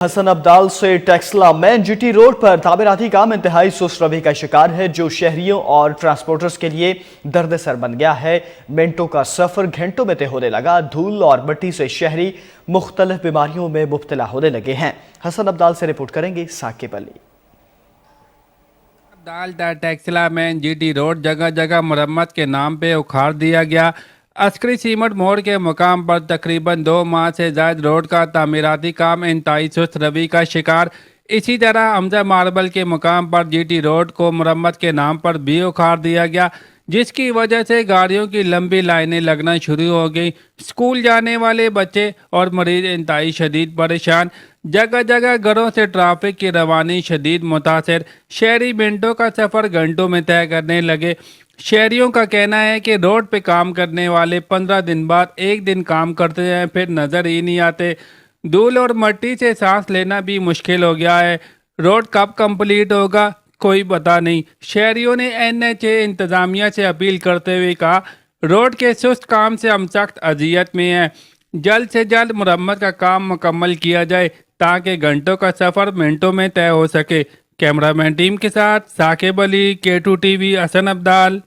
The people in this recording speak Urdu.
حسن ابدال سے ٹیکسلا مین جی ٹی روڈ پر تعمیراتی کام انتہائی سست روی کا شکار ہے، جو شہریوں اور ٹرانسپورٹرز کے لیے درد سر بن گیا ہے۔ منٹوں کا سفر گھنٹوں میں طے ہونے لگا۔ دھول اور مٹی سے شہری مختلف بیماریوں میں مبتلا ہونے لگے ہیں۔ حسن ابدال سے رپورٹ کریں گے ثاقب علی۔ ابدال دا ٹیکسلا مین جی ٹی روڈ جگہ جگہ مرمت کے نام پہ اکھاڑ دیا گیا۔ عسکری سیمٹ موڑ کے مقام پر تقریباً 2 ماہ سے زائد روڈ کا تعمیراتی کام انتہائی سست روی کا شکار۔ اسی طرح حمزہ ماربل کے مقام پر جی ٹی روڈ کو مرمت کے نام پر بھی اکھاڑ دیا گیا، جس کی وجہ سے گاڑیوں کی لمبی لائنیں لگنا شروع ہو گئی۔ اسکول جانے والے بچے اور مریض انتہائی شدید پریشان۔ جگہ جگہ گھروں سے ٹرافک کی روانی شدید متاثر۔ شہری منٹوں کا سفر گھنٹوں میں طے کرنے لگے۔ شہریوں کا کہنا ہے کہ روڈ پہ کام کرنے والے 15 دن بعد ایک دن کام کرتے ہیں، پھر نظر ہی نہیں آتے۔ دھول اور مٹی سے سانس لینا بھی مشکل ہو گیا ہے۔ روڈ کب کمپلیٹ ہوگا کوئی پتہ نہیں۔ شہریوں نے NHA انتظامیہ سے اپیل کرتے ہوئے کہا، روڈ کے سست کام سے ہم سخت اذیت میں ہیں۔ جلد سے جلد مرمت کا کام مکمل کیا جائے تاکہ گھنٹوں کا سفر منٹوں میں طے ہو سکے۔ کیمرہ مین ٹیم کے ساتھ ثاقب علی، K2 TV، حسن ابدال۔